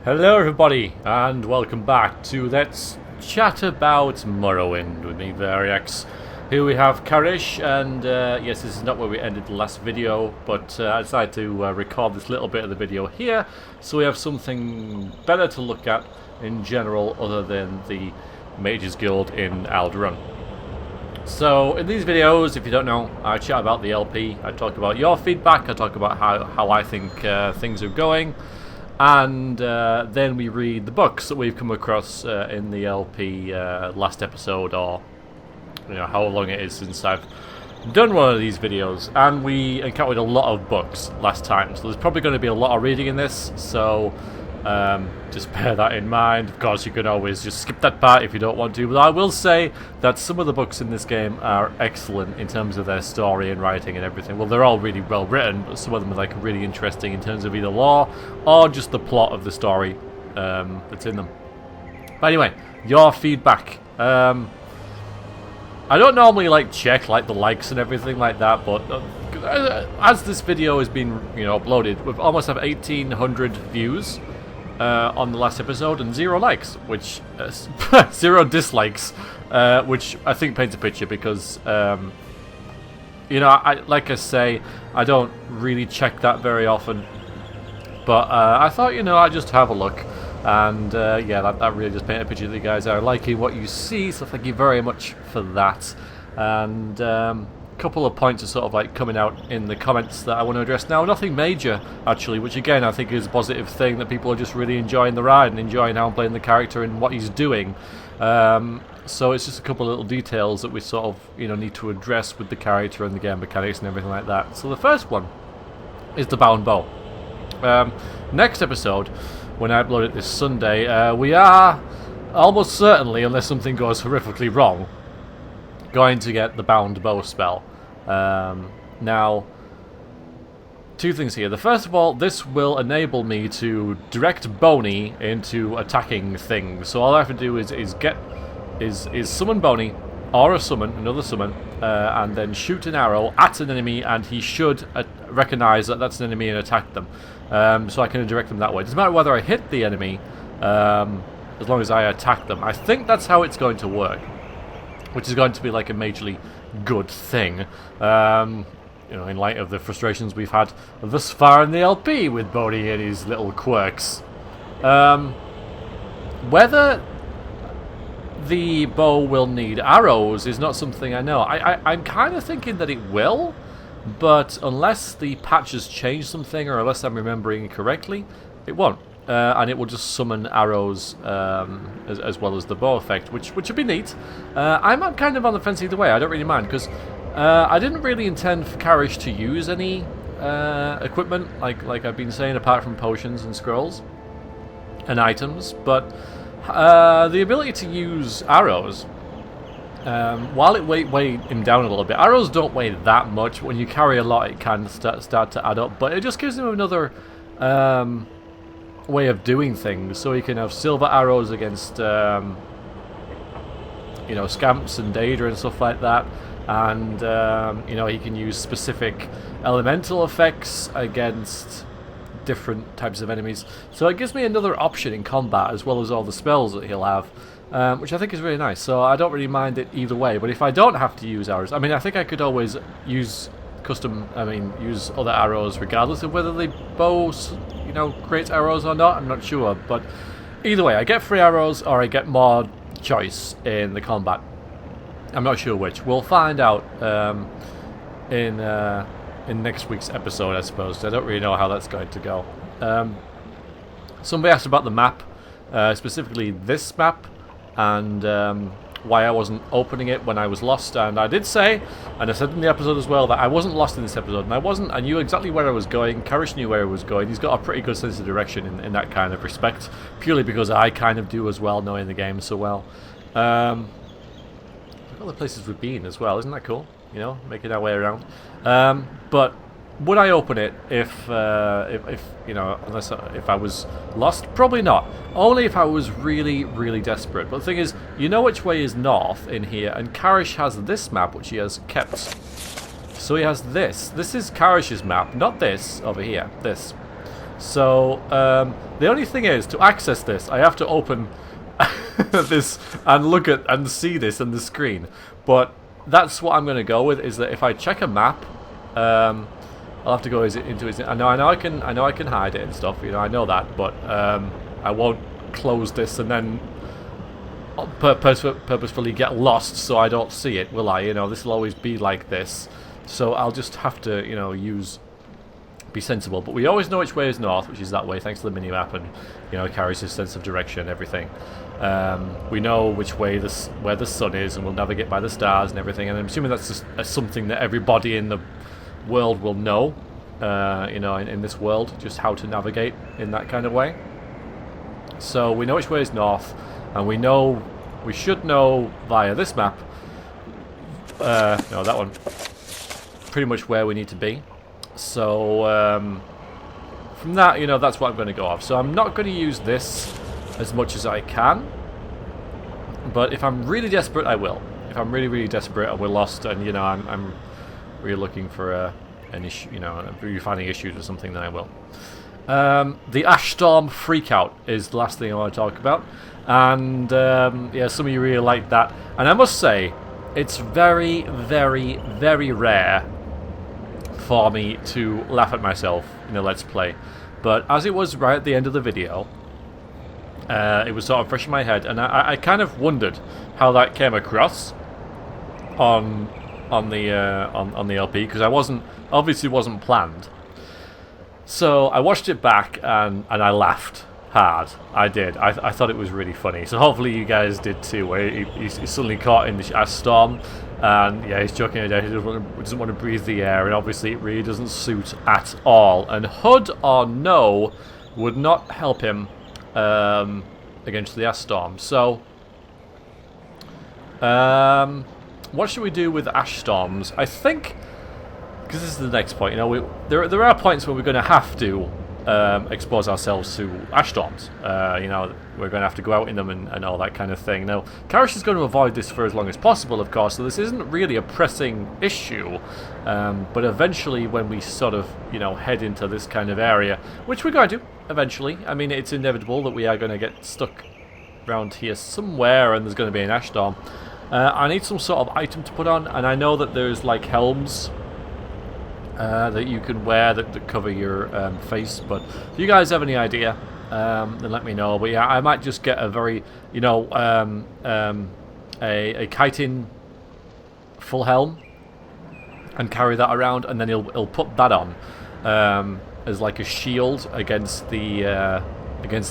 Hello everybody, and welcome back to Let's Chat About Morrowind with me, Veriax. Here we have Karish, and yes, this is not where we ended the last video, but I decided to record this little bit of the video here, so we have something better to look at in general other than the Mages Guild in Alderaan. So in these videos, if you don't know, I chat about the LP, I talk about your feedback, I talk about how I think things are going, and then we read the books that we've come across in the LP last episode, or how long it is since I've done one of these videos. And we encountered a lot of books last time, so there's probably going to be a lot of reading in this, so just bear that in mind. Of course, you can always just skip that part if you don't want to, but I will say that some of the books in this game are excellent in terms of their story and writing and everything. Well, they're all really well written, but some of them are really interesting in terms of either lore or just the plot of the story that's in them. But anyway, your feedback. I don't normally check the likes and everything like that, but as this video has been uploaded, we've almost have 1,800 views on the last episode and 0 likes, which 0 dislikes, which I think paints a picture because like I say, I don't really check that very often, but I thought I'd just have a look. And yeah, that really just painted a picture that you guys are liking what you see, so thank you very much for that. And a couple of points are sort of coming out in the comments that I want to address now. Nothing major, actually, which again I think is a positive thing, that people are just really enjoying the ride and enjoying how I'm playing the character and what he's doing. So it's just a couple of little details that we sort of need to address with the character and the game mechanics and everything like that. So the first one is the bound bow. Next episode, when I upload it this Sunday, we are almost certainly, unless something goes horrifically wrong, going to get the bound bow spell. Now, two things here. The first of all, this will enable me to direct Boney into attacking things. So all I have to do is summon Boney, or another summon, and then shoot an arrow at an enemy, and he should recognize that that's an enemy and attack them. So I can direct them that way. It doesn't matter whether I hit the enemy, as long as I attack them. I think that's how it's going to work, which is going to be a majorly good thing, in light of the frustrations we've had thus far in the LP with Bodhi and his little quirks. Whether the bow will need arrows is not something I know. I'm kind of thinking that it will, but unless the patch has changed something, or unless I'm remembering correctly, it won't. And it will just summon arrows as well as the bow effect, which would be neat. I'm kind of on the fence either way. I don't really mind, because I didn't really intend for Karish to use any equipment, like I've been saying, apart from potions and scrolls and items. But the ability to use arrows, while it weigh him down a little bit, arrows don't weigh that much. When you carry a lot, it can start to add up, but it just gives him another way of doing things. So he can have silver arrows against scamps and Daedra and stuff like that, and he can use specific elemental effects against different types of enemies. So it gives me another option in combat, as well as all the spells that he'll have, which I think is really nice. So I don't really mind it either way. But if I don't have to use arrows, I mean, I think I could always use use other arrows regardless of whether the bow creates arrows or not. I'm not sure, but either way, I get 3 arrows or I get more choice in the combat. I'm not sure which. We'll find out in next week's episode, I suppose. I don't really know how that's going to go. Somebody asked about the map, specifically this map, and why I wasn't opening it when I was lost. And I did say, and I said in the episode as well, that I wasn't lost in this episode, and I wasn't. I knew exactly where I was going. Karish knew where I was going. He's got a pretty good sense of direction in that kind of respect, purely because I kind of do as well, knowing the game so well. Look at all the places we've been as well. Isn't that cool? Making our way around. But would I open it if I was lost? Probably not. Only if I was really, really desperate. But the thing is, which way is north in here, and Karish has this map, which he has kept. So he has this. This is Karish's map, not this over here. This. So the only thing is, to access this, I have to open this and look at and see this on the screen. But that's what I'm going to go with. Is that if I check a map, I'll have to go into it. I know I can hide it and stuff. You know, I know that, but I won't close this and then purposefully get lost so I don't see it, will I? You know, this will always be like this. So I'll just have to, you know, be sensible. But we always know which way is north, which is that way, thanks to the mini-map and, you know, it carries a sense of direction and everything. We know which way where the sun is, and we'll navigate by the stars and everything. And I'm assuming that's just something that everybody in the world will know, you know, in this world, just how to navigate in that kind of way. So we know which way is north, and we should know via this map, no, that one, pretty much where we need to be. So from that, you know, that's what I'm going to go off. So I'm not going to use this as much as I can, but if I'm really desperate, I will. If I'm really, really desperate and we're lost, and, you know, I'm really looking for an issue, you know, really finding issues or something, then I will. The Ash Storm Freakout is the last thing I want to talk about. And, yeah, some of you really like that. And I must say, it's very, very, very rare for me to laugh at myself in a Let's Play. But as it was right at the end of the video, it was sort of fresh in my head. And I kind of wondered how that came across on the LP, because obviously wasn't planned. So I watched it back and I laughed hard. I did. I thought it was really funny. So hopefully you guys did too. Where he's suddenly caught in the ash storm, and yeah, he's choking to death. He doesn't want to breathe the air, and obviously it really doesn't suit at all. And HUD or no would not help him against the ash storm. So what should we do with ash storms? I think, because this is the next point, you know, there are points where we're going to have to expose ourselves to ash storms. You know, we're going to have to go out in them and all that kind of thing. Now, Karish is going to avoid this for as long as possible, of course, so this isn't really a pressing issue. But eventually, when we sort of, you know, head into this kind of area, which we're going to eventually, I mean, it's inevitable that we are going to get stuck around here somewhere and there's going to be an ash storm. I need some sort of item to put on, and I know that there's like helms that you can wear that cover your face, but if you guys have any idea, then let me know. But yeah, I might just get a very, you know, a chitin full helm and carry that around, and then he'll put that on as like a shield against the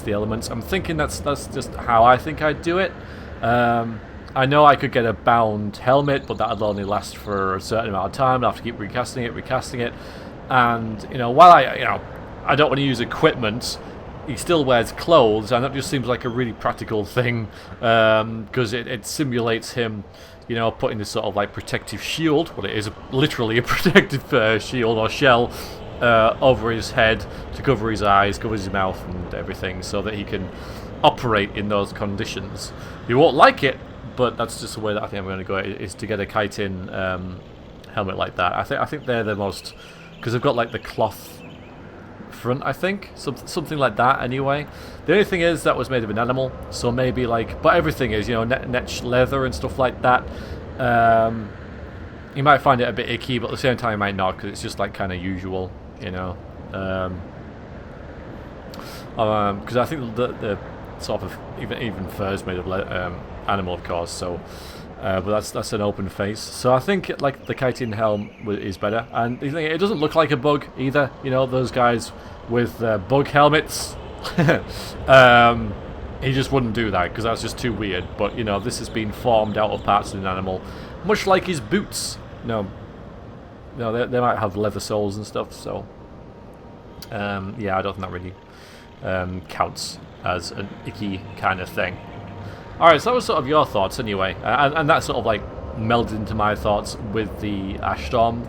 elements. I'm thinking that's just how I think I'd do it. I know I could get a bound helmet, but that'll only last for a certain amount of time. I'll have to keep recasting it, and you know, while I don't want to use equipment, he still wears clothes, and that just seems like a really practical thing, because it simulates him, you know, putting this sort of like protective shield. Well, it is literally a protective shield or shell over his head to cover his eyes, cover his mouth, and everything, so that he can operate in those conditions. You won't like it, but that's just the way that I think I'm going to go, is to get a chitin helmet like that. I think they're the most, because they've got like the cloth front, I think, something like that anyway. The only thing is that was made of an animal, so maybe like, but everything is, you know, net leather and stuff like that. You might find it a bit icky, but at the same time you might not, because it's just like kind of usual, you know. Because I think the sort of even fur is made of animal, of course. So, but that's an open face. So I think like the chitin helm is better, and it doesn't look like a bug either. You know, those guys with bug helmets. He just wouldn't do that because that's just too weird. But you know, this has been formed out of parts of an animal, much like his boots. No, they might have leather soles and stuff. So, yeah, I don't think that really counts as an icky kind of thing. Alright, so that was sort of your thoughts anyway, and that sort of like melded into my thoughts with the Ash Storm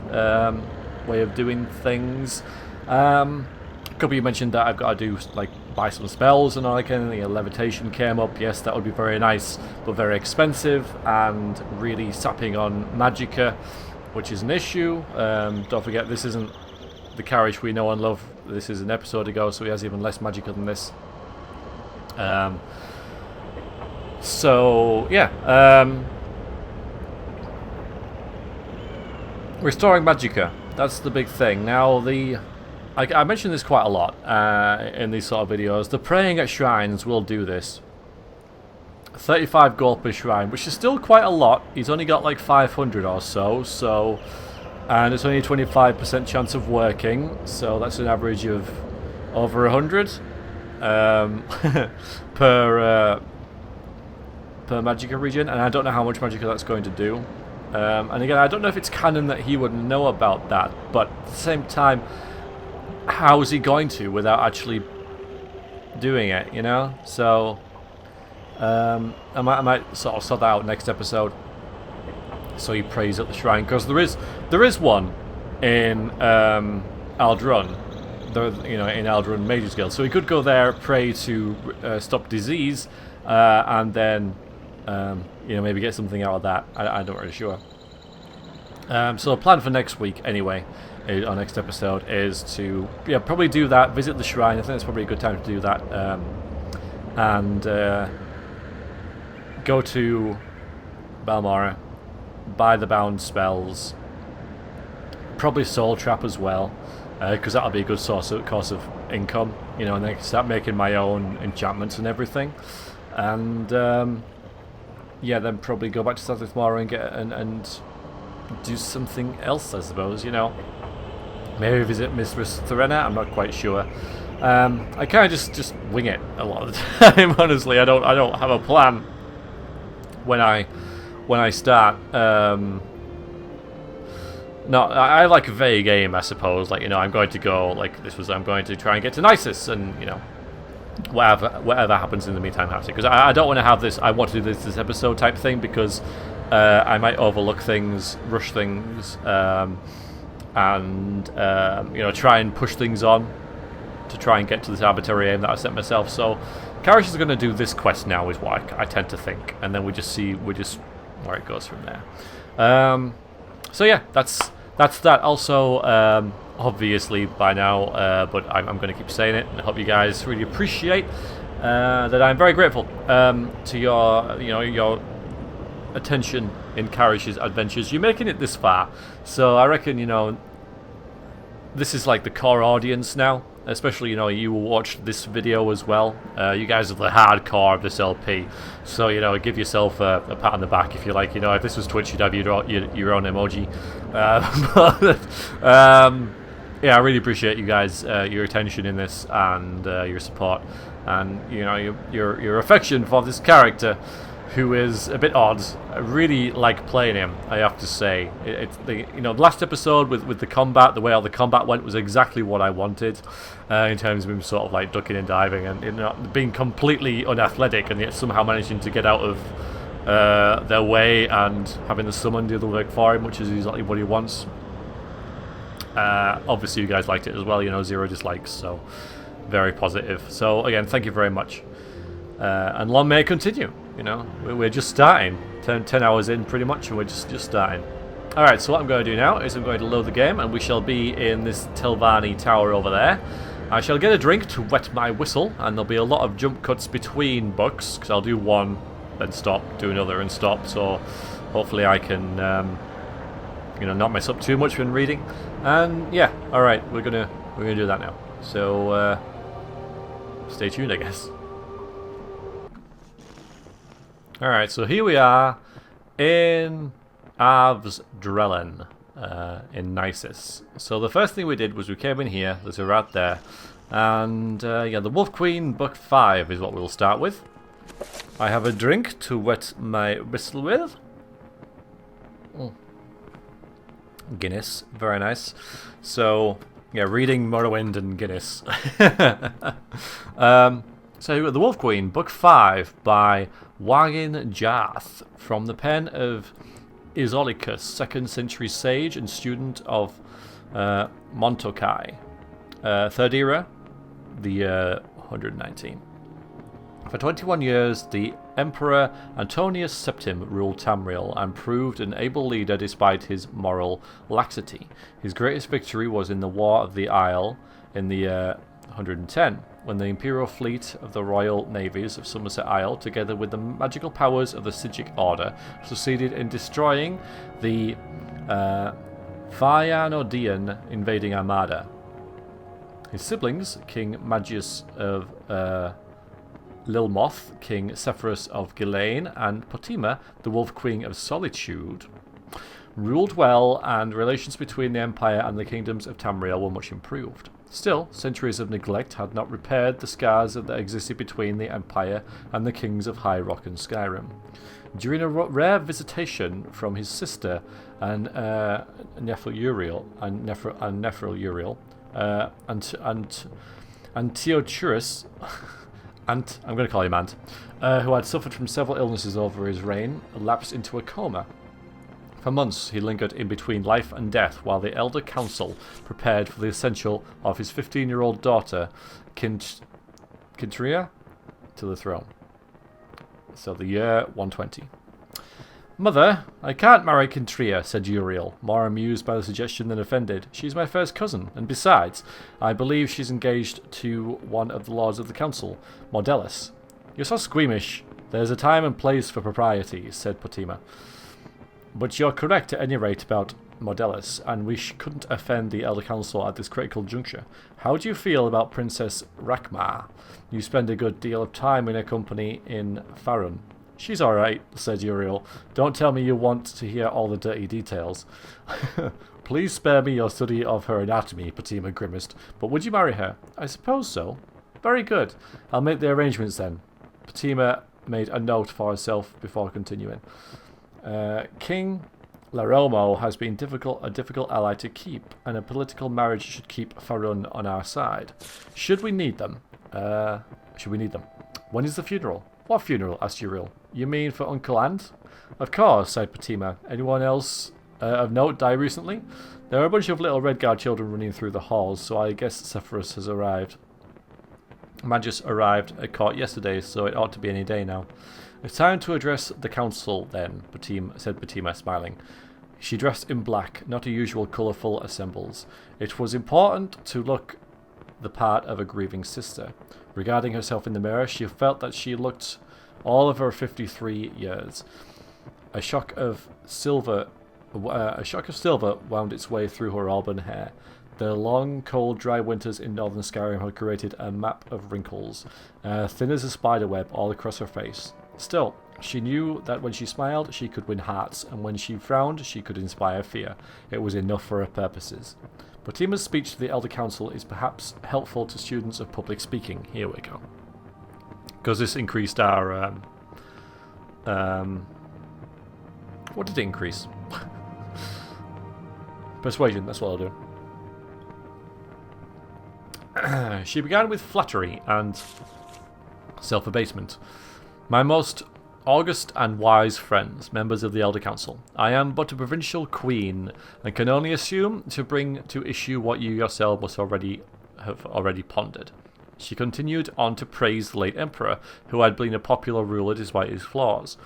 way of doing things. A couple of you mentioned that I've got to do like buy some spells and all that kind of thing. Levitation came up. Yes, that would be very nice, but very expensive and really sapping on magicka, which is an issue. Don't forget, this isn't the Karish we know and love. This is an episode ago, so he has even less magicka than this. So yeah, restoring magicka. That's the big thing. Now I mention this quite a lot in these sort of videos. The praying at shrines will do this. 35 gold per shrine, which is still quite a lot. He's only got like 500 or so, and it's only a 25% chance of working, so that's an average of over 100 per magicka region, and I don't know how much magicka that's going to do. And again, I don't know if it's canon that he would know about that, but at the same time, how is he going to without actually doing it, you know? So I might sort of sort that out next episode. So he prays at the shrine, because there is one in Aldrun, in Aldrun Mages Guild. So he could go there, pray to stop disease, and then maybe get something out of that. I'm not really sure. So the plan for next week, anyway, our next episode, is to probably do that. Visit the shrine. I think it's probably a good time to do that, and go to Balmora, buy the bound spells, probably soul trap as well, because that'll be a good course of income, and then I can start making my own enchantments and everything, and then probably go back to South Morrowind and get and do something else, I suppose. Maybe visit Mistress Thorena. I'm not quite sure. I kind of just wing it a lot of the time. Honestly, I don't have a plan when I start. No, I like a vague aim, I suppose. Like, I'm going to go, like this was, I'm going to try and get to Nisus, and whatever happens in the meantime happens. Because I don't want to have this, I want to do this episode type thing, because I might overlook things, rush things, and try and push things on to try and get to this arbitrary aim that I set myself. So Karish is going to do this quest now, is what I tend to think, and then we just where it goes from there. So yeah, that's that. Also, obviously by now, but I'm going to keep saying it, and I hope you guys really appreciate that. I'm very grateful to your attention in Karish's adventures. You're making it this far, so I reckon this is like the core audience now. Especially, you will watch this video as well. You guys are the hardcore of this LP. So, give yourself a pat on the back if you like. If this was Twitch, you'd have your own emoji. I really appreciate you guys, your attention in this, and your support, and your affection for this character, who is a bit odd. I really like playing him, I have to say. The last episode with the combat, the way all the combat went, was exactly what I wanted, in terms of him sort of like ducking and diving and being completely unathletic, and yet somehow managing to get out of their way and having the summon do the work for him, which is exactly what he wants. Obviously you guys liked it as well, 0 dislikes, so very positive. So again, thank you very much, and long may it continue. We're just starting, 10 hours in pretty much, and we're just starting. Alright, so what I'm going to do now is I'm going to load the game, and we shall be in this Telvanni tower over there. I shall get a drink to wet my whistle, and there'll be a lot of jump cuts between books, because I'll do one, then stop, do another, and stop, so hopefully I can not mess up too much when reading. And yeah, alright, we're gonna do that now. So stay tuned, I guess. Alright, so here we are in Avs Drellen, in Nisus. So the first thing we did was we came in here, there's a rat there, and the Wolf Queen Book 5 is what we'll start with. I have a drink to wet my whistle with. Guinness, very nice. So, yeah, reading Morrowind and Guinness. So, The Wolf Queen, Book 5 by Wagin Jarth, from the pen of Isolicus, 2nd century sage and student of Montokai. Third era, the 119. For 21 years, the Emperor Antonius Septim ruled Tamriel and proved an able leader despite his moral laxity. His greatest victory was in the War of the Isle in the year 110, when the Imperial fleet of the Royal Navies of Somerset Isle, together with the magical powers of the Sigic Order, succeeded in destroying the Fëanorian invading armada. His siblings, King Magius of Lilmoth, King Sepphoris of Ghilain, and Potima, the Wolf Queen of Solitude, ruled well, and relations between the Empire and the kingdoms of Tamriel were much improved. Still, centuries of neglect had not repaired the scars that existed between the Empire and the kings of High Rock and Skyrim. During a rare visitation from his sister and Nephil Uriel, and Teochurus, Ant, I'm going to call him Ant, who had suffered from several illnesses over his reign, lapsed into a coma. For months he lingered in between life and death while the Elder Council prepared for the ascension of his 15-year-old daughter, Kintria, to the throne. So the year 120. Mother, I can't marry Kintria, said Uriel, more amused by the suggestion than offended. She's my first cousin, and besides, I believe she's engaged to one of the lords of the council, Mordelis. You're so squeamish. There's a time and place for propriety, said Potima. But you're correct at any rate about Mordelis, and we couldn't offend the Elder Council at this critical juncture. How do you feel about Princess Rakma? You spend a good deal of time in her company in Farun. She's all right, said Uriel. Don't tell me you want to hear all the dirty details. Please spare me your study of her anatomy, Potima grimaced. But would you marry her? I suppose so. Very good. I'll make the arrangements then. Potima made a note for herself before continuing. King Laromo has been a difficult ally to keep, and a political marriage should keep Farun on our side. Should we need them? When is the funeral? What funeral? Asked Uriel. You mean for Uncle Ant? Of course, sighed Potima. Anyone else of note die recently? There are a bunch of little Redguard children running through the halls, so I guess Sepphoris has arrived. Magus arrived at court yesterday, so it ought to be any day now. It's time to address the council, then, said Potima, smiling. She dressed in black, not a usual colourful assembles. It was important to look the part of a grieving sister. Regarding herself in the mirror, she felt that she looked all of her 53 years. A shock of silver wound its way through her auburn hair. The long, cold, dry winters in northern Skyrim had created a map of wrinkles, thin as a spiderweb, all across her face. Still, she knew that when she smiled, she could win hearts, and when she frowned, she could inspire fear. It was enough for her purposes. Potima's speech to the Elder Council is perhaps helpful to students of public speaking. Here we go. Because this increased our... what did it increase? Persuasion, that's what I'll do. She began with flattery and self-abasement. My most august and wise friends, members of the Elder Council, I am but a provincial queen, and can only assume to bring to issue what you yourself must have already pondered. She continued on to praise the late emperor, who had been a popular ruler despite his flaws.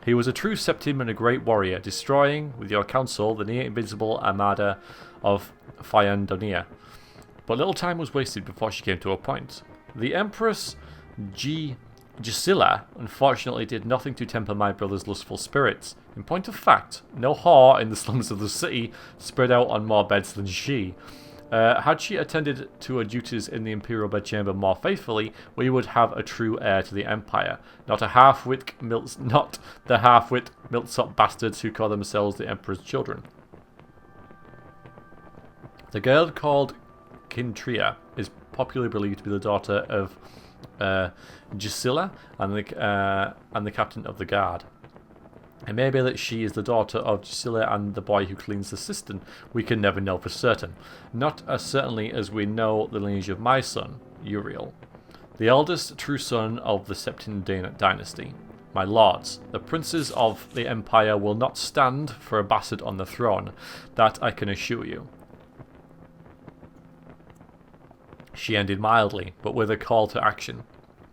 He was a true Septim and a great warrior, destroying, with your counsel, the near-invincible armada of Fëanorian. But little time was wasted before she came to a point. The Empress Gisela unfortunately did nothing to temper my brother's lustful spirits. In point of fact, no whore in the slums of the city spread out on more beds than she. Had she attended to her duties in the Imperial bedchamber more faithfully, we would have a true heir to the Empire, not the half-wit milksop bastards who call themselves the Emperor's children. The girl called Kintria is popularly believed to be the daughter of Gisela and the captain of the guard. It may be that she is the daughter of Gisela and the boy who cleans the cistern. We can never know for certain. Not as certainly as we know the lineage of my son, Uriel, the eldest true son of the Septim dynasty. My lords, the princes of the Empire will not stand for a bastard on the throne. That I can assure you. She ended mildly, but with a call to action.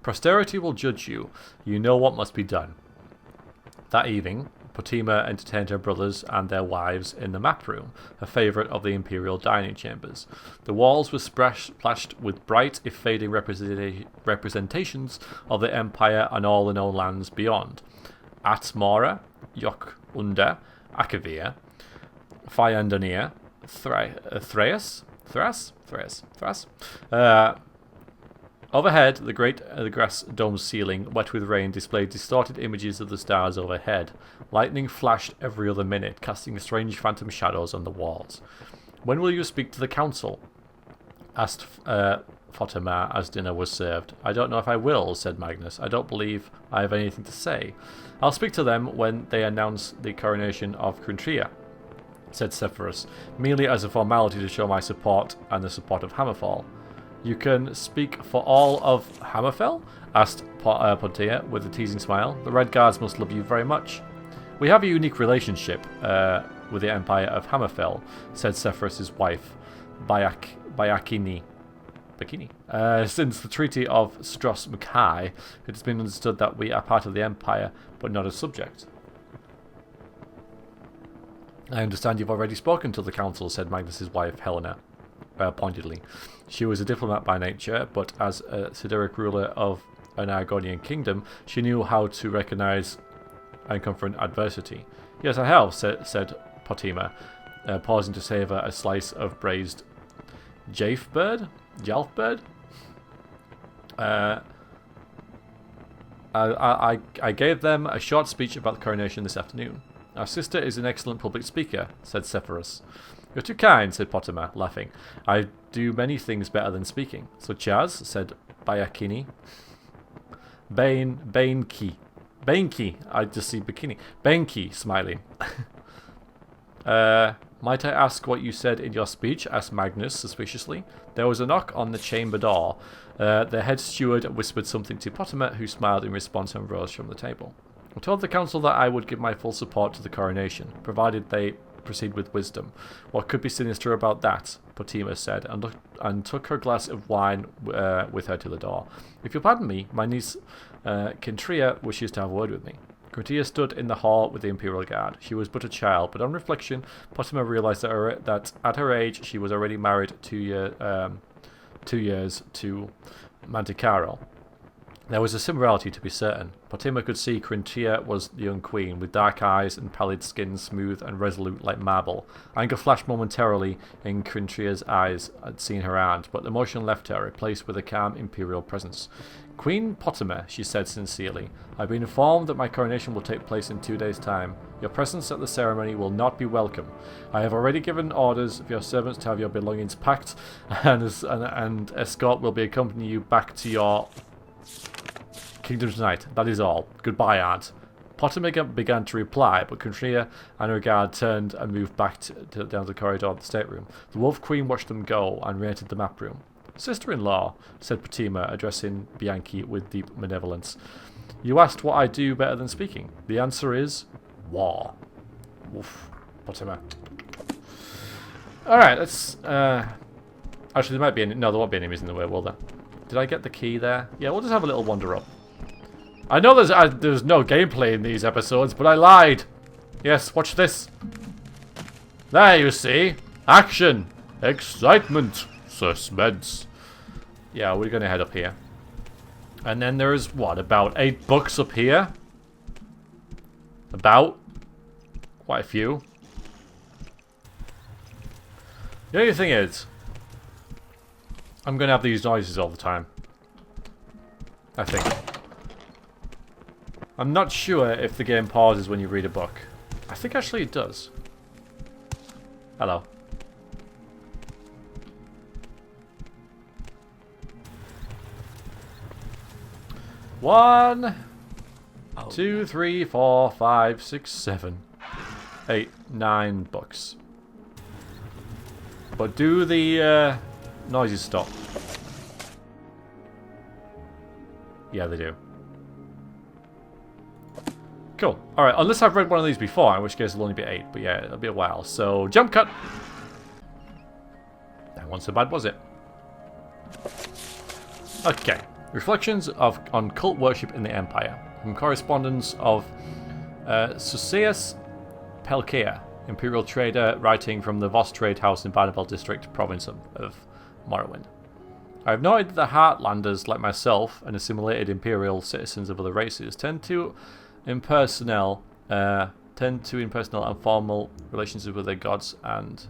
Posterity will judge you. You know what must be done. That evening, Potima entertained her brothers and their wives in the map room, a favourite of the imperial dining chambers. The walls were splashed with bright, if fading, representations of the empire and all the known lands beyond. Atmora, Yok Unda, Akavir, Fyandonia, Thrace. Overhead, the grass dome's ceiling, wet with rain, displayed distorted images of the stars overhead. Lightning flashed every other minute, casting strange phantom shadows on the walls. "When will you speak to the council?" asked Fatima as dinner was served. "I don't know if I will," said Magnus. "I don't believe I have anything to say. I'll speak to them when they announce the coronation of Crintria," said Severus, merely as a formality to show my support and the support of Hammerfall. "You can speak for all of Hammerfell?" asked Pontia with a teasing smile. "The Red Guards must love you very much." "We have a unique relationship with the Empire of Hammerfell," said Severus's wife, Bikini. Since the Treaty of Stros Mackay, it has been understood that we are part of the Empire, but not a subject. "I understand you've already spoken to the council," said Magnus's wife, Helena, pointedly. She was a diplomat by nature, but as a Sideric ruler of an Argonian kingdom, she knew how to recognize and confront adversity. "Yes, I have," said Potima, pausing to savour a slice of braised Jalfbird? I gave them a short speech about the coronation this afternoon. "Our sister is an excellent public speaker," said Severus. "You're too kind," said Potima, laughing. "I do many things better than speaking." "Such as?" said Bayakini. Bainki. I just see bikini. Bainki, smiling. "Might I ask what you said in your speech?" asked Magnus suspiciously. There was a knock on the chamber door. The head steward whispered something to Potima, who smiled in response and rose from the table. "I told the council that I would give my full support to the coronation, provided they proceed with wisdom. What could be sinister about that?" Potima said, and took her glass of wine with her to the door. "If you'll pardon me, my niece Kintria wishes to have a word with me." Kintria stood in the hall with the Imperial Guard. She was but a child, but on reflection, Potima realised that at her age she was already married 2 years to Manticaro. There was a similarity, to be certain. Potima could see Kintria was the young queen, with dark eyes and pallid skin smooth and resolute like marble. Anger flashed momentarily in Kintria's eyes at seeing her aunt, but emotion left her, replaced with a calm imperial presence. "Queen Potima," she said sincerely, "I've been informed that my coronation will take place in 2 days' time. Your presence at the ceremony will not be welcome. I have already given orders for your servants to have your belongings packed, and escort will be accompanying you back to your kingdom tonight. That is all. Goodbye, aunt." Potima began to reply, but Kintria and her guard turned and moved back down the corridor of the stateroom. The Wolf Queen watched them go and re-entered the map room. "Sister-in-law," said Potima, addressing Bianchi with deep malevolence, "you asked what I do better than speaking. The answer is war." Woof, Potima. Alright, let's... Actually, there might be... No, there won't be enemies in the way, will there? Did I get the key there? Yeah, we'll just have a little wander up. I know there's no gameplay in these episodes, but I lied. Yes, watch this. There you see. Action. Excitement. Suspense. Yeah, we're going to head up here. And then there's, what, about 8 books up here? About. Quite a few. The only thing is, I'm going to have these noises all the time. I think. I'm not sure if the game pauses when you read a book. I think actually it does. Hello. One, 2, 3, 4, 5, 6, 7, 8, 9 books. But do the noises stop? Yeah, they do. Cool. Alright, unless I've read one of these before, in which case it'll only be 8. But yeah, it'll be a while. So, jump cut! That wasn't so bad, was it? Okay. Reflections on cult worship in the Empire. From correspondence of Suseus Pelkea, imperial trader writing from the Voss Trade House in Barnabel District, province of Morrowind. I have noted that the Heartlanders, like myself, and assimilated imperial citizens of other races, tend to impersonal and formal relationships with their gods and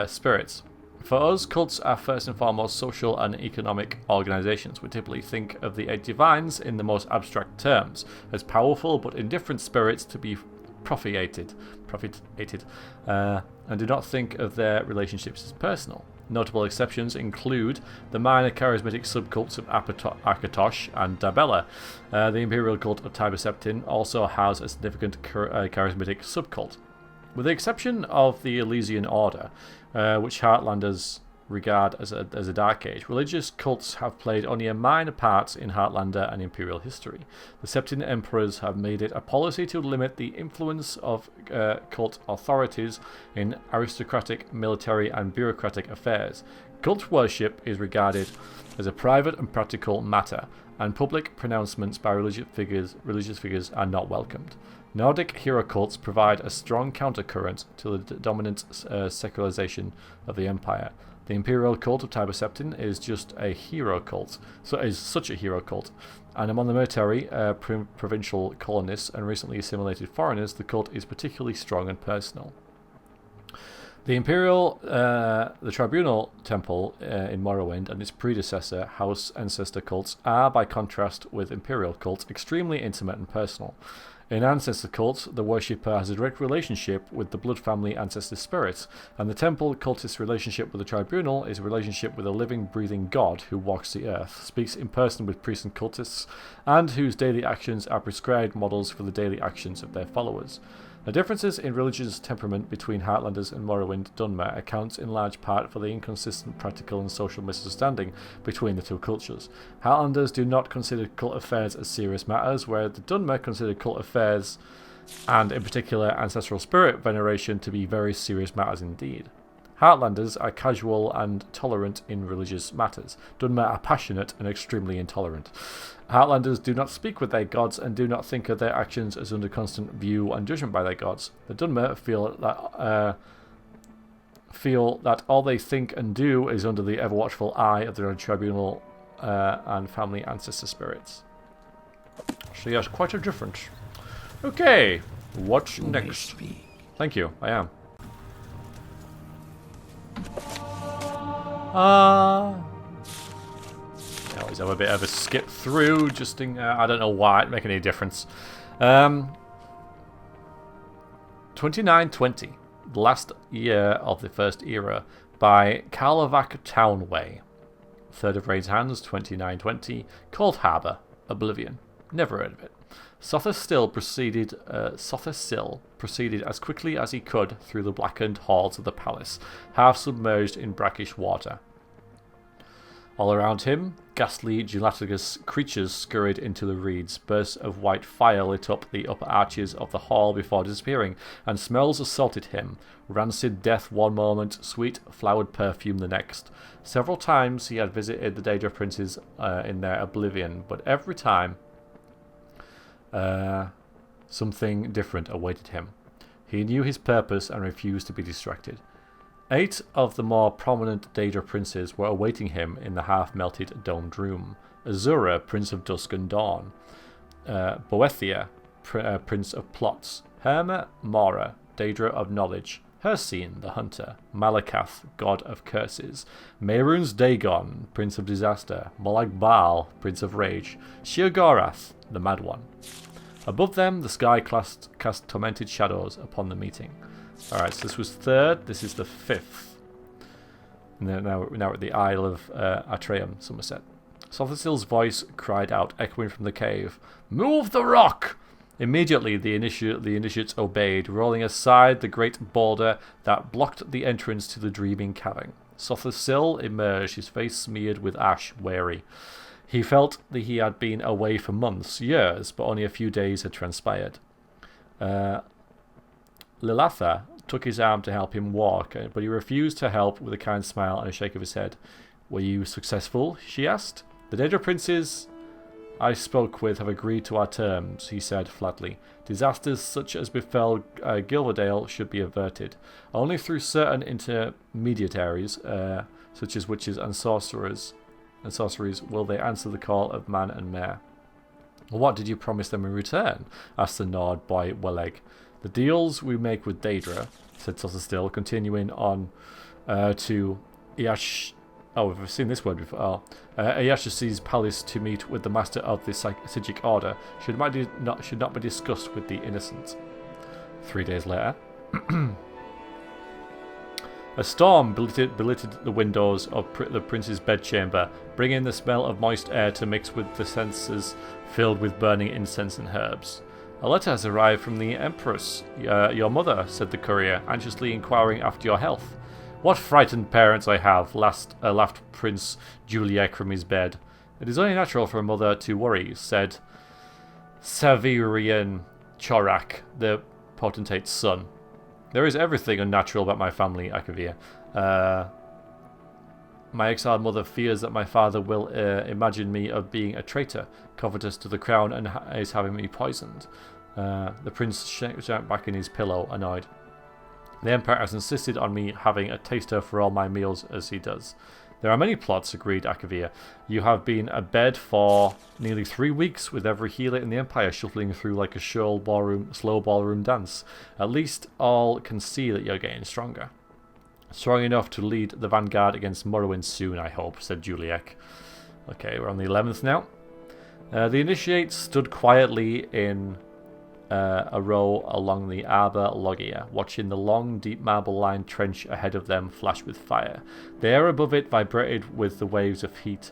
spirits. For us, cults are first and foremost social and economic organizations. We typically think of the eight divines in the most abstract terms, as powerful but indifferent spirits to be propitiated, and do not think of their relationships as personal. Notable exceptions include the minor charismatic subcults of Akatosh and Dabella. The imperial cult of Tiber Septim also has a significant charismatic subcult. With the exception of the Elysian Order, which Heartlanders regard as a dark age, religious cults have played only a minor part in Heartlander and imperial history. The Septim emperors have made it a policy to limit the influence of cult authorities in aristocratic, military, and bureaucratic affairs. Cult worship is regarded as a private and practical matter, and public pronouncements by religious figures are not welcomed. Nordic hero cults provide a strong countercurrent to the dominant secularization of the empire. The imperial cult of Tiber Septim is just a hero cult, and among the military, provincial colonists, and recently assimilated foreigners, the cult is particularly strong and personal. The Tribunal Temple in Morrowind and its predecessor, House Ancestor cults, are, by contrast with imperial cults, extremely intimate and personal. In ancestor cults, the worshipper has a direct relationship with the blood family ancestor spirits, and the temple cultist's relationship with the tribunal is a relationship with a living, breathing god who walks the earth, speaks in person with priests and cultists, and whose daily actions are prescribed models for the daily actions of their followers. The differences in religious temperament between Heartlanders and Morrowind Dunmer accounts in large part for the inconsistent practical and social misunderstanding between the two cultures. Heartlanders do not consider cult affairs as serious matters, where the Dunmer consider cult affairs, and in particular ancestral spirit veneration, to be very serious matters indeed. Heartlanders are casual and tolerant in religious matters. Dunmer are passionate and extremely intolerant. Heartlanders do not speak with their gods and do not think of their actions as under constant view and judgment by their gods. The Dunmer feel that all they think and do is under the ever-watchful eye of their tribunal and family ancestor spirits. So yes, quite a difference. Okay, what's next? Thank you, I am. I always have a bit of a skip through, just in, I don't know why it'd make any difference. 2920, the last year of the first era, by Karlovac Townway. Third of Raid's Hands, 2920, Cold Harbour, Oblivion. Never heard of it. Sother Sill proceeded as quickly as he could through the blackened halls of the palace, half submerged in brackish water. All around him, ghastly, gelatinous creatures scurried into the reeds. Bursts of white fire lit up the upper arches of the hall before disappearing, and smells assaulted him. Rancid death one moment, sweet, flowered perfume the next. Several times he had visited the Daedra princes in their oblivion, but every time something different awaited him. He knew his purpose and refused to be distracted. 8 of the more prominent Daedra princes were awaiting him in the half-melted domed room. Azura, Prince of Dusk and Dawn. Boethia, Prince of Plots. Herma, Mora, Daedra of Knowledge. Hircine, the Hunter. Malakath, God of Curses. Mehrunes Dagon, Prince of Disaster. Molag Bal, Prince of Rage. Sheogorath, the Mad One. Above them, the sky cast tormented shadows upon the meeting. Alright, so this was third, this is the 5th. And then now we're at the Isle of Atreum, Somerset. Sother Sill's voice cried out, echoing from the cave, "Move the rock!" Immediately the initiates obeyed, rolling aside the great boulder that blocked the entrance to the dreaming cavern. Sother Sill emerged, his face smeared with ash, wary. He felt that he had been away for months, years, but only a few days had transpired. Lilatha took his arm to help him walk, but he refused to help with a kind smile and a shake of his head. "Were you successful?" she asked. The Daedra princes I spoke with have agreed to our terms, he said flatly. Disasters such as befell Gilverdale should be averted. Only through certain intermediaries, such as witches and sorceries, will they answer the call of man and mare. What did you promise them in return? Asked the Nord by Weleg. The deals we make with Daedra, said Sotherstill, continuing on to Iash. Oh, we've seen this word before. Iashasi's palace to meet with the master of the Sigic order should not be discussed with the innocent. 3 days later. A storm belittled the windows of the prince's bedchamber, bringing the smell of moist air to mix with the senses filled with burning incense and herbs. A letter has arrived from the Empress, your mother, said the courier, anxiously inquiring after your health. What frightened parents I have, laughed Prince Juliek from his bed. It is only natural for a mother to worry, said Savirian Chorak, the potentate's son. There is everything unnatural about my family, Akavir. My exiled mother fears that my father will imagine me of being a traitor, covetous to the crown, and is having me poisoned. The prince sank back in his pillow, annoyed. The Emperor has insisted on me having a taster for all my meals as he does. There are many plots, agreed Akavir. You have been abed for nearly 3 weeks, with every healer in the Empire shuffling through like a slow ballroom dance. At least all can see that you're getting stronger. Strong enough to lead the vanguard against Morrowind soon, I hope, said Juliek. Okay, we're on the 11th now. The initiates stood quietly in a row along the Arbor Logia, watching the long, deep marble-lined trench ahead of them flash with fire. The air above it vibrated with the waves of heat.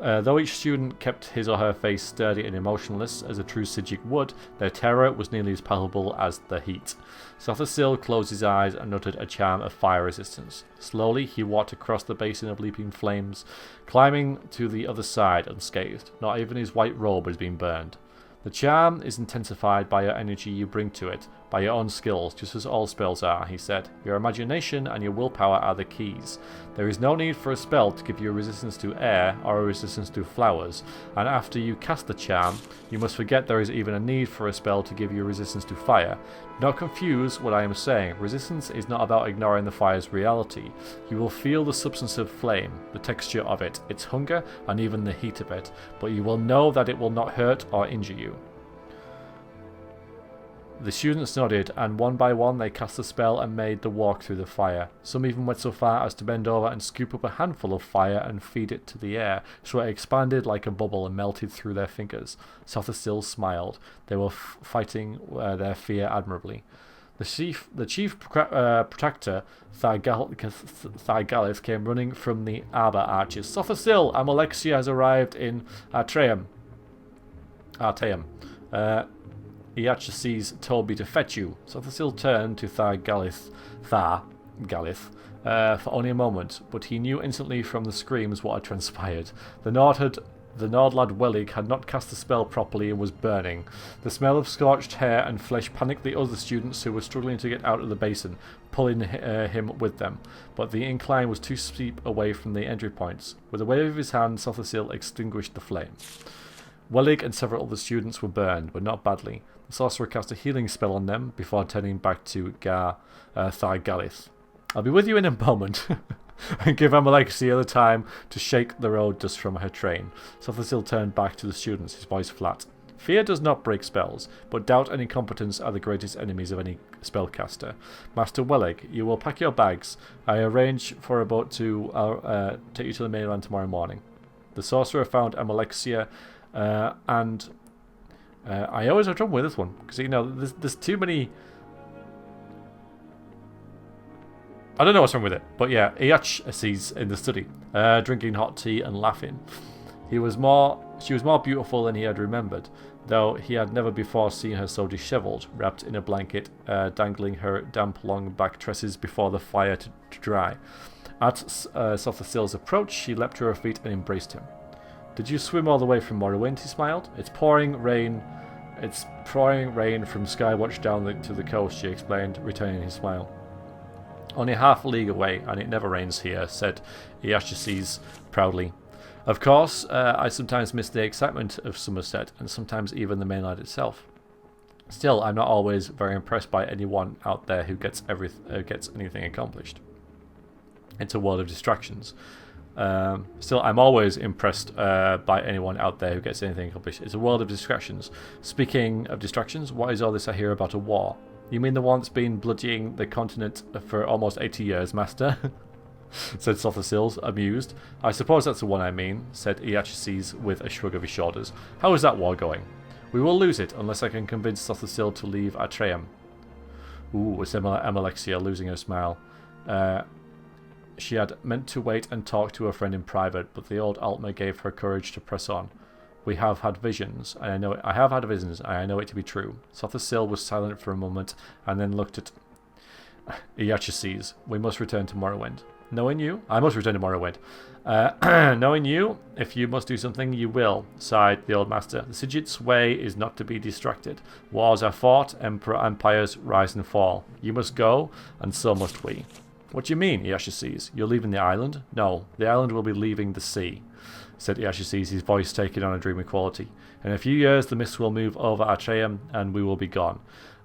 Though each student kept his or her face sturdy and emotionless, as a true Sigic would, their terror was nearly as palpable as the heat. Sothersill closed his eyes and uttered a charm of fire resistance. Slowly he walked across the basin of leaping flames, climbing to the other side unscathed. Not even his white robe has been burned. The charm is intensified by your energy you bring to it, by your own skills, just as all spells are, he said. Your imagination and your willpower are the keys. There is no need for a spell to give you a resistance to air or a resistance to flowers, and after you cast the charm, you must forget there is even a need for a spell to give you resistance to fire. Do not confuse what I am saying. Resistance is not about ignoring the fire's reality. You will feel the substance of flame, the texture of it, its hunger, and even the heat of it, but you will know that it will not hurt or injure you. The students nodded, and one by one they cast the spell and made the walk through the fire. Some even went so far as to bend over and scoop up a handful of fire and feed it to the air, so it expanded like a bubble and melted through their fingers. Sotherstill smiled. They were fighting their fear admirably. The chief protector, Thargalith, came running from the arbor arches. Sotherstill, Amalexia has arrived in Artaeum. Iachases told me to fetch you. Sothersill turned to Thargalith for only a moment, but he knew instantly from the screams what had transpired. The Nord lad Welig had not cast the spell properly and was burning. The smell of scorched hair and flesh panicked the other students who were struggling to get out of the basin, pulling him with them, but the incline was too steep away from the entry points. With a wave of his hand, Sothersill extinguished the flame. Welig and several other students were burned, but not badly. The sorcerer cast a healing spell on them before turning back to Thargalith. I'll be with you in a moment, and give Amalexia the time to shake the road dust from her train. Sothersill turned back to the students, his voice flat. Fear does not break spells, but doubt and incompetence are the greatest enemies of any spellcaster. Master Welig, you will pack your bags. I arrange for a boat to take you to the mainland tomorrow morning. The sorcerer found Amalexia, and I always have trouble with this one because there's too many. I don't know what's wrong with it, but yeah, Iach sees in the study, drinking hot tea and laughing. She was more beautiful than he had remembered, though he had never before seen her so dishevelled, wrapped in a blanket, dangling her damp long back tresses before the fire to dry. At Sothersill's approach, she leapt to her feet and embraced him. Did you swim all the way from Morrowind? He smiled. It's pouring rain from Skywatch down to the coast, she explained, returning his smile. Only half a league away, and it never rains here, said Iachases proudly. Of course, I sometimes miss the excitement of Somerset, and sometimes even the mainland itself. Still, I'm not always very impressed by anyone out there who gets anything accomplished. It's a world of distractions. Still, I'm always impressed by anyone out there who gets anything accomplished. It's a world of distractions. Speaking of distractions, what is all this I hear about a war? You mean the one that's been bloodying the continent for almost 80 years, Master? Said Sothersills, amused. I suppose that's the one I mean, said Iachises with a shrug of his shoulders. How is that war going? We will lose it unless I can convince Sothersill to leave Atreum. Ooh, said Amalexia, losing her smile. She had meant to wait and talk to her friend in private, but the old Altmer gave her courage to press on. We have had visions, and I have had visions, and I know it to be true. Sothersill was silent for a moment, and then looked at Iachises. We must return to Morrowind. Knowing you, I must return to Morrowind. Knowing you, if you must do something, you will, sighed the old master. The Sigid's way is not to be distracted. Wars are fought, empires rise and fall. You must go, and so must we. What do you mean, Iachises? You're leaving the island? No, the island will be leaving the sea, said Iachises, his voice taking on a dreamy quality. In a few years, the mist will move over Atreum, and we will be gone.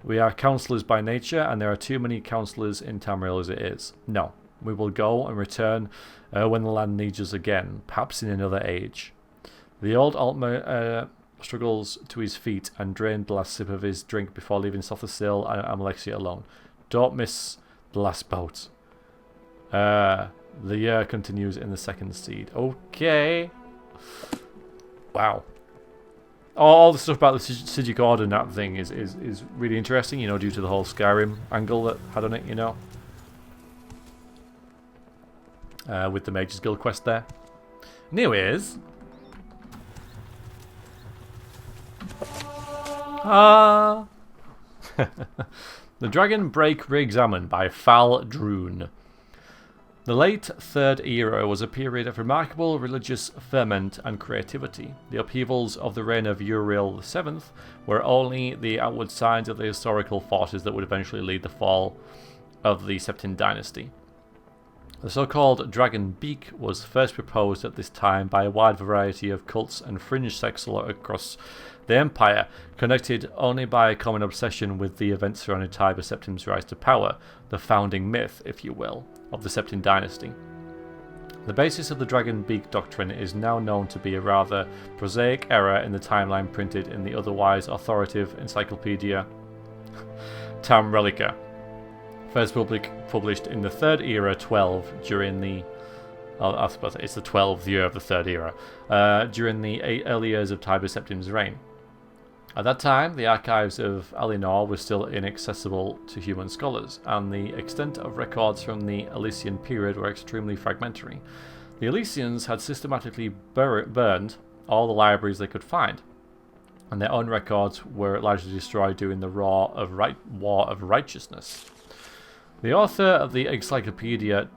We are counsellors by nature, and there are too many counsellors in Tamriel as it is. No. We will go and return when the land needs us again, perhaps in another age. The old Altmer struggles to his feet and drained the last sip of his drink before leaving Sothersill and Amalexia alone. Don't miss the last boat. The year continues in the second seed. Okay. Wow. All the stuff about the Sigic Order and that thing is really interesting, you know, due to the whole Skyrim angle that had on it, you know. With the Mage's Guild quest there. Anyways. The Dragon Break Re-Examined by Fal Droon. The late Third Era was a period of remarkable religious ferment and creativity. The upheavals of the reign of Uriel VII were only the outward signs of the historical forces that would eventually lead the fall of the Septim dynasty. The so-called Dragon Beak was first proposed at this time by a wide variety of cults and fringe sects across the Empire, connected only by a common obsession with the events surrounding Tiber Septim's rise to power, the founding myth, if you will, of the Septim dynasty. The basis of the Dragon Beak doctrine is now known to be a rather prosaic error in the timeline printed in the otherwise authoritative encyclopedia Tamrelica. First published in the Third Era 12 during the... I suppose it's the 12th year of the Third Era, during the early years of Tiber Septim's reign. At that time, the archives of Alienor were still inaccessible to human scholars, and the extent of records from the Elysian period were extremely fragmentary. The Elysians had systematically burned all the libraries they could find, and their own records were largely destroyed during the War of Righteousness. The author of the Encyclopedia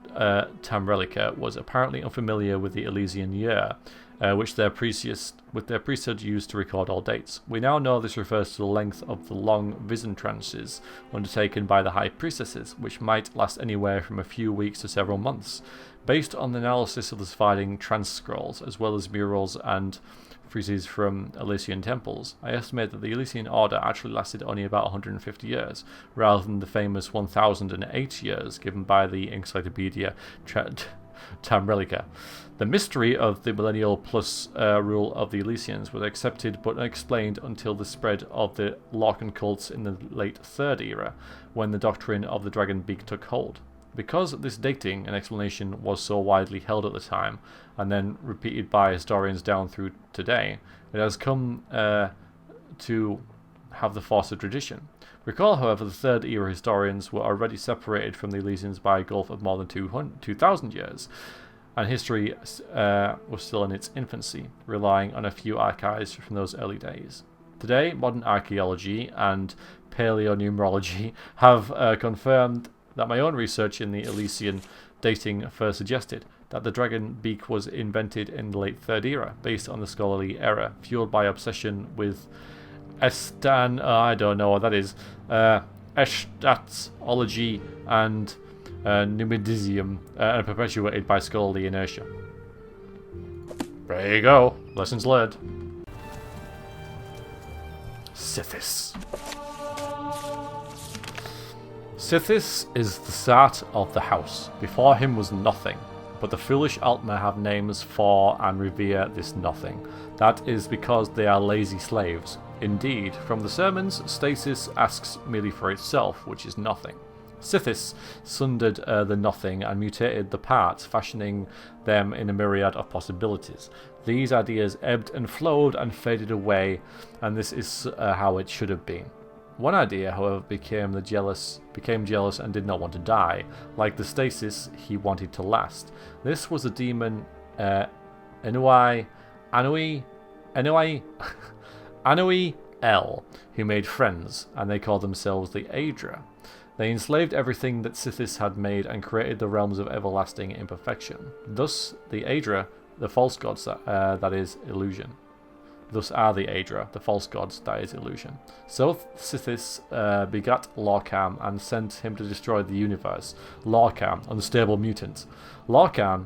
Tamrelica was apparently unfamiliar with the Elysian year, which their priesthood used to record all dates. We now know this refers to the length of the long vision trances undertaken by the high priestesses, which might last anywhere from a few weeks to several months. Based on the analysis of the surviving trance scrolls, as well as murals and friezes from Elysian temples, I estimate that the Elysian Order actually lasted only about 150 years, rather than the famous 1008 years given by the Encyclopedia Tamrelica. The mystery of the millennial plus rule of the Elysians was accepted but unexplained until the spread of the Lorcan cults in the late Third Era, when the doctrine of the Dragon Beak took hold. Because this dating and explanation was so widely held at the time, and then repeated by historians down through today, it has come to have the force of tradition. Recall, however, the Third Era historians were already separated from the Elysians by a gulf of more than 2,000 years, and history was still in its infancy, relying on a few archives from those early days. Today, modern archaeology and paleonumerology have confirmed that my own research in the Elysian dating first suggested that the Dragon Beak was invented in the late Third Era, based on the scholarly era, fueled by obsession with I don't know what that is, Estatsology and Numidizium, and perpetuated by scholarly inertia. There you go. Lessons learned. Sithis. Sithis is the Sat of the house. Before him was nothing, but the foolish Altmer have names for and revere this nothing. That is because they are lazy slaves. Indeed, from the sermons, stasis asks merely for itself, which is nothing. Sithis sundered the nothing and mutated the parts, fashioning them in a myriad of possibilities. These ideas ebbed and flowed and faded away, and this is how it should have been. One idea, however, became jealous and did not want to die. Like the stasis, he wanted to last. This was the demon Anui El, who made friends, and they called themselves the Aedra. They enslaved everything that Sithis had made and created the realms of everlasting imperfection. Thus, the Aedra, the false gods, that is illusion. Thus are the Aedra, the false gods, that is illusion. So Sithis begat Lorcan and sent him to destroy the universe. Lorcan, unstable mutant. Lorcan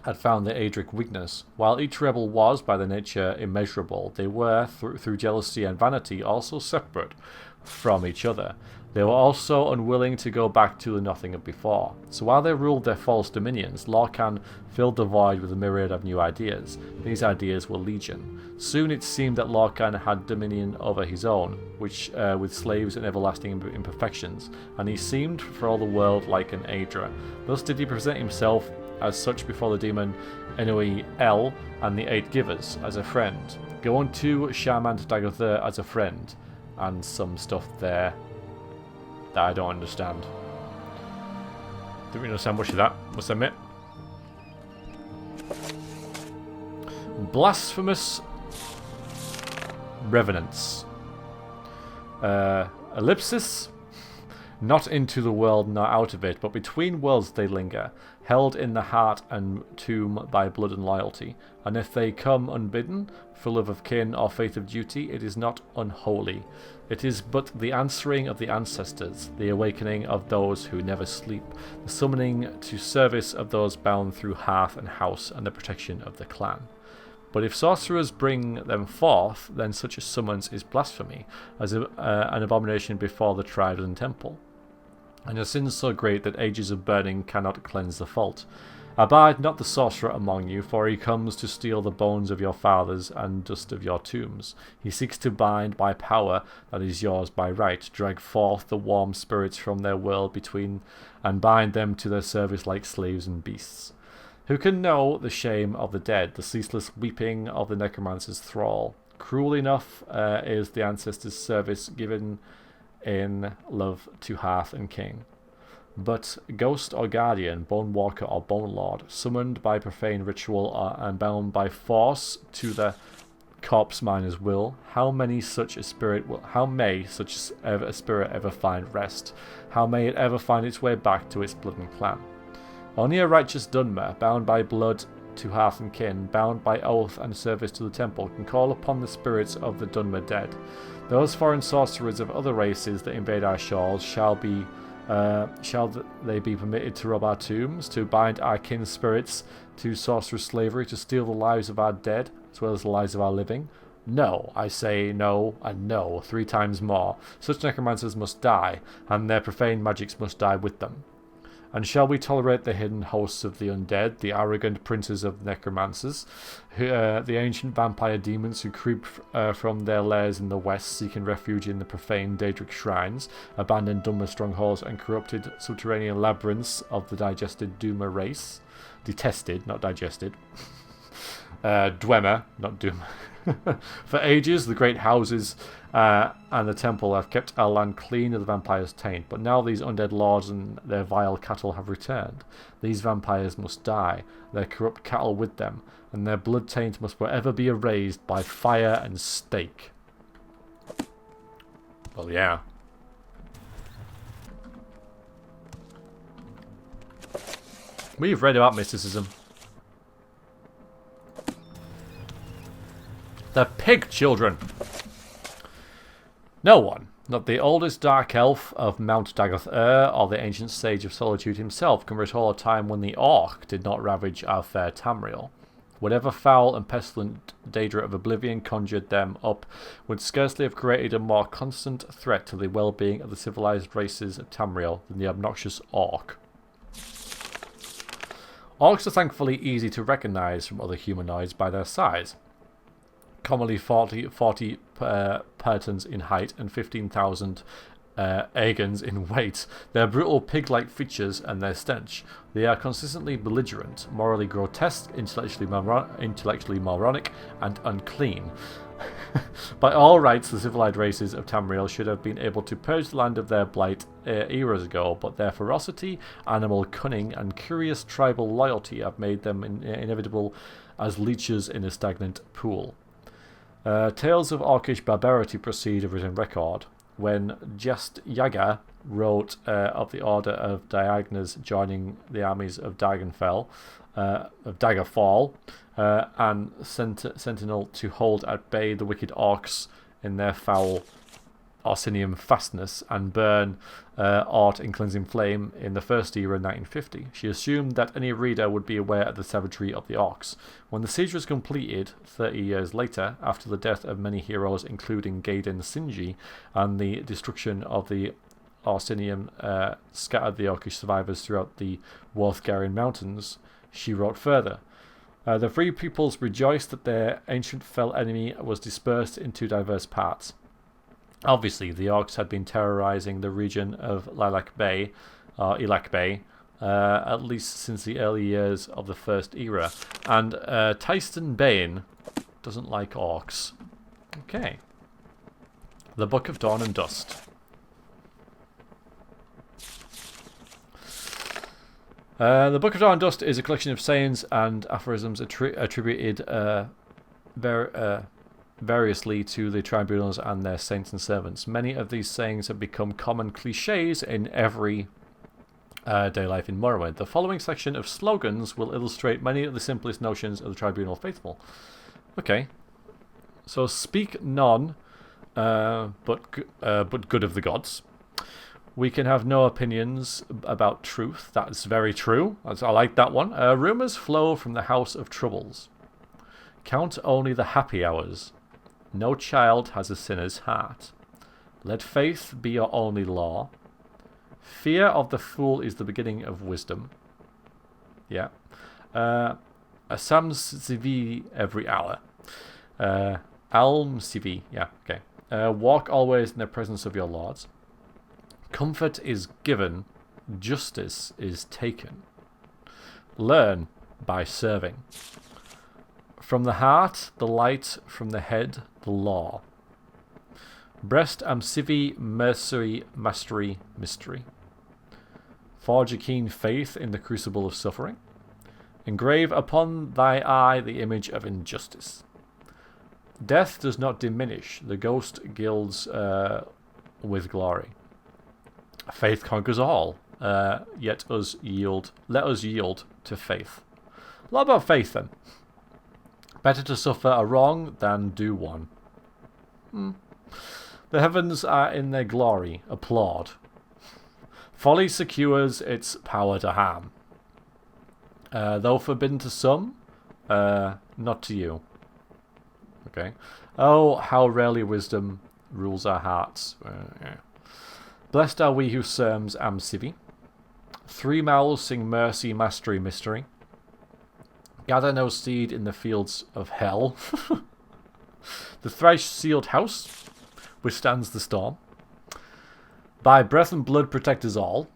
had found the Aedric weakness. While each rebel was, by their nature, immeasurable, they were, through jealousy and vanity, also separate from each other. They were also unwilling to go back to the nothing of before. So while they ruled their false dominions, Lorcan filled the void with a myriad of new ideas. These ideas were legion. Soon it seemed that Lorcan had dominion over his own, which with slaves and everlasting imperfections, and he seemed for all the world like an Aedra. Thus did he present himself as such before the demon Enui El and the Eight Givers as a friend. Go on to Shaman Dagothir as a friend, and some stuff there that I don't understand. Don't really understand much of that, must admit. Blasphemous Revenants. Ellipsis. Not into the world nor out of it, but between worlds they linger, held in the heart and tomb by blood and loyalty. And if they come unbidden, for love of kin or faith of duty, it is not unholy. It is but the answering of the ancestors, the awakening of those who never sleep, the summoning to service of those bound through hearth and house, and the protection of the clan. But if sorcerers bring them forth, then such a summons is blasphemy, as an abomination before the tribes and temple, and a sin so great that ages of burning cannot cleanse the fault. Abide not the sorcerer among you, for he comes to steal the bones of your fathers and dust of your tombs. He seeks to bind by power that is yours by right, drag forth the warm spirits from their world between, and bind them to their service like slaves and beasts. Who can know the shame of the dead, the ceaseless weeping of the necromancer's thrall? Cruel enough is the ancestors' service given in love to hearth and king. But ghost or guardian, bone walker or bone lord, summoned by profane ritual and bound by force to the corpse miner's will, how may such a spirit ever find rest? How may it ever find its way back to its blood and clan? Only a righteous Dunmer, bound by blood to hearth and kin, bound by oath and service to the temple, can call upon the spirits of the Dunmer dead. Those foreign sorcerers of other races that invade our shores shall they be permitted to rob our tombs, to bind our kin spirits to sorcerer's slavery, to steal the lives of our dead as well as the lives of our living? No, I say no and no 3 times more. Such necromancers must die, and their profane magics must die with them. And shall we tolerate the hidden hosts of the undead, the arrogant princes of necromancers, the ancient vampire demons who creep from their lairs in the west, seeking refuge in the profane Daedric shrines, abandoned Dunmer strongholds and corrupted subterranean labyrinths of the digested Doomer race? Detested, not digested. Dwemer, not Doomer. For ages, the great houses and the temple have kept our land clean of the vampire's taint, but now these undead lords and their vile cattle have returned. These vampires must die, their corrupt cattle with them, and their blood taint must forever be erased by fire and stake. Well, yeah. We've read about mysticism. The pig children. No one, not the oldest dark elf of Mount Dagoth or the ancient sage of solitude himself, can recall a time when the orc did not ravage our fair Tamriel. Whatever foul and pestilent daedra of oblivion conjured them up would scarcely have created a more constant threat to the well-being of the civilized races of Tamriel than the obnoxious orc. Orcs are thankfully easy to recognize from other humanoids by their size. Commonly 40 pertons in height and 15,000 agons in weight, their brutal pig-like features and their stench. They are consistently belligerent, morally grotesque, intellectually moronic, and unclean. By all rights, the civilized races of Tamriel should have been able to purge the land of their blight eras ago, but their ferocity, animal cunning, and curious tribal loyalty have made them inevitable as leeches in a stagnant pool. Tales of orcish barbarity precede a written record. When Just Yaga wrote of the Order of Diagnas joining the armies of Daggerfall, and Sentinel to hold at bay the wicked orcs in their foul Orsinium fastness and burn Ort in cleansing flame in the First Era in 1950. She assumed that any reader would be aware of the savagery of the orcs. When the siege was completed, 30 years later, after the death of many heroes including Gaiden Sinji and the destruction of the Orsinium scattered the orcish survivors throughout the Worthgarian mountains, she wrote further. The free peoples rejoiced that their ancient fell enemy was dispersed into diverse parts. Obviously, the orcs had been terrorizing the region of Ilac Bay, at least since the early years of the First Era. And Tyston Bane doesn't like orcs. Okay. The Book of Dawn and Dust. The Book of Dawn and Dust is a collection of sayings and aphorisms attributed variously to the tribunals and their saints and servants. Many of these sayings have become common cliches in every day life in Morrowind. The following section of slogans will illustrate many of the simplest notions of the tribunal faithful. Okay. So, speak none, but good of the gods. We can have no opinions about truth. That's very true. I like that one. Rumours flow from the house of troubles. Count only the happy hours. No child has a sinner's heart. Let faith be your only law. Fear of the fool is the beginning of wisdom. Yeah. A Sam's CV every hour. Alm CV. Yeah, okay. Walk always in the presence of your lords. Comfort is given. Justice is taken. Learn by serving. From the heart, the light. From the head, the law. Breast am civi, mercy, mastery, mystery. Forge a keen faith in the crucible of suffering. Engrave upon thy eye the image of injustice. Death does not diminish. The ghost gilds with glory. Faith conquers all. Let us yield to faith. A lot about faith then. Better to suffer a wrong than do one. The heavens are in their glory. Applaud. Folly secures its power to harm. Though forbidden to some, not to you. Okay. Oh, how rarely wisdom rules our hearts. Yeah. Blessed are we who serms am civi. Three mouths sing mercy, mastery, mystery. Gather no seed in the fields of hell. The thrice-sealed house withstands the storm. By breath and blood protect us all.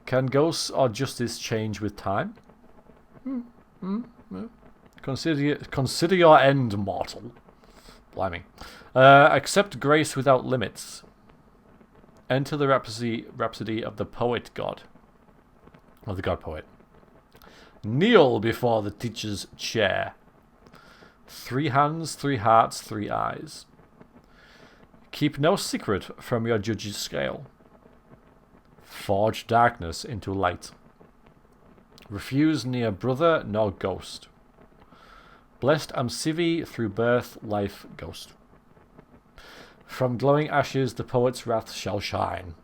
Can ghosts or justice change with time? Consider your end, mortal. Blimey. Accept grace without limits. Enter the rhapsody of the poet god. Of the god poet. Kneel before the teacher's chair. 3 hands, 3 hearts, 3 eyes. Keep no secret from your judge's scale. Forge darkness into light. Refuse near brother nor ghost. Blessed am civi through birth, life, ghost. From glowing ashes the poet's wrath shall shine.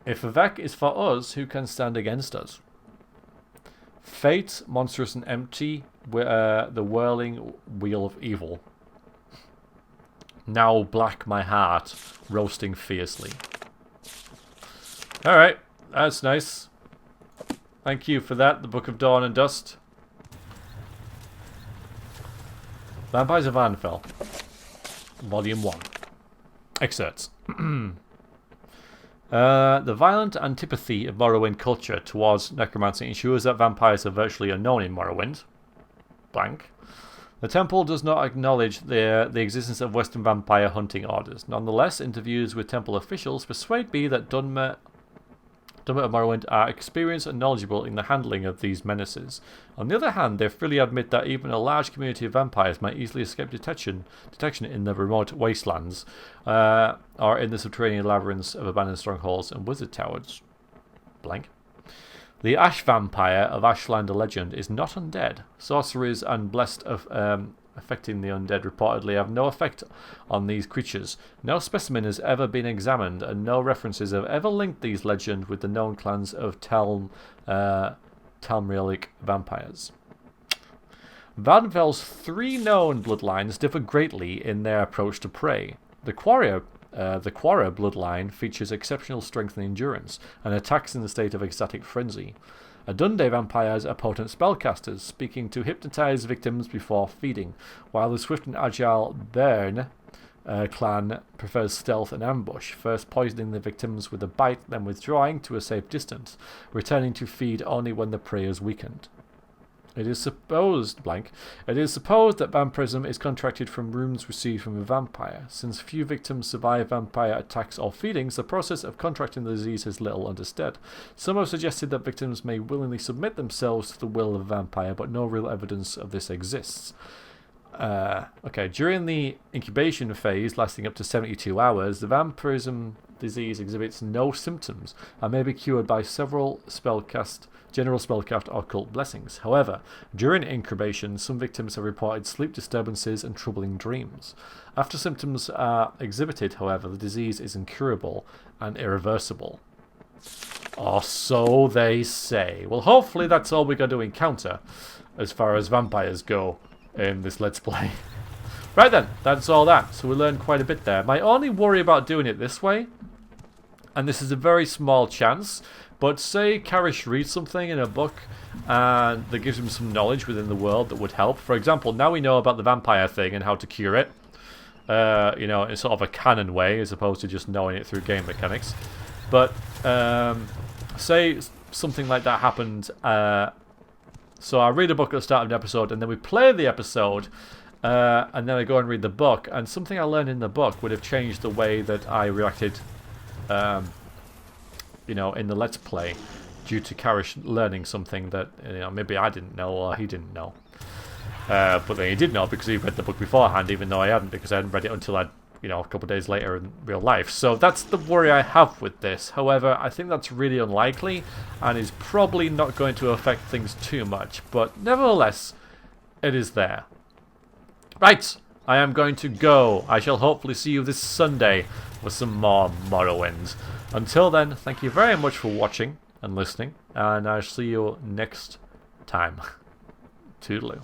If Vivek is for us, who can stand against us? Fate, monstrous and empty, the whirling wheel of evil. Now black my heart, roasting fiercely. Alright, that's nice. Thank you for that, the Book of Dawn and Dust. Vampires of Anfell. Volume 1. Excerpts. The violent antipathy of Morrowind culture towards necromancy ensures that vampires are virtually unknown in Morrowind. Blank. The temple does not acknowledge the existence of Western vampire hunting orders. Nonetheless, interviews with temple officials persuade me that Dunmer of Morrowind are experienced and knowledgeable in the handling of these menaces. On the other hand, they freely admit that even a large community of vampires might easily escape detection in the remote wastelands, or in the subterranean labyrinths of abandoned strongholds and wizard towers. Blank. The Ash Vampire of Ashland legend is not undead. Sorceries and blessed of affecting the undead reportedly have no effect on these creatures. No specimen has ever been examined, and no references have ever linked these legends with the known clans of Talmrielic vampires. Vanvel's 3 known bloodlines differ greatly in their approach to prey. The Quarrier bloodline features exceptional strength and endurance, and attacks in the state of ecstatic frenzy. Adunde vampires are potent spellcasters, speaking to hypnotize victims before feeding, while the swift and agile Bern clan prefers stealth and ambush, first poisoning the victims with a bite, then withdrawing to a safe distance, returning to feed only when the prey is weakened. It is supposed that vampirism is contracted from wounds received from a vampire. Since few victims survive vampire attacks or feedings, the process of contracting the disease is little understood. Some have suggested that victims may willingly submit themselves to the will of a vampire, but no real evidence of this exists. During the incubation phase, lasting up to 72 hours, the vampirism disease exhibits no symptoms and may be cured by several general spellcraft or occult blessings. However, during incubation, some victims have reported sleep disturbances and troubling dreams. After symptoms are exhibited, however, the disease is incurable and irreversible. Or so they say. Well, hopefully that's all we're going to encounter as far as vampires go in this Let's Play. Right then, that's all that. So we learned quite a bit there. My only worry about doing it this way, and this is a very small chance, but say Karish reads something in a book and that gives him some knowledge within the world that would help. For example, now we know about the vampire thing and how to cure it. In sort of a canon way, as opposed to just knowing it through game mechanics. But say something like that happened. So I read a book at the start of an episode, and then we play the episode, and then I go and read the book, and something I learned in the book would have changed the way that I reacted, in the Let's Play, due to Karish learning something that maybe I didn't know or he didn't know. But then he did know because he read the book beforehand, even though I hadn't, because I hadn't read it until a couple of days later in real life. So that's the worry I have with this. However, I think that's really unlikely and is probably not going to affect things too much. But nevertheless, it is there. Right, I am going to go. I shall hopefully see you this Sunday with some more Morrowind. Until then, thank you very much for watching and listening, and I shall see you next time. Toodaloo.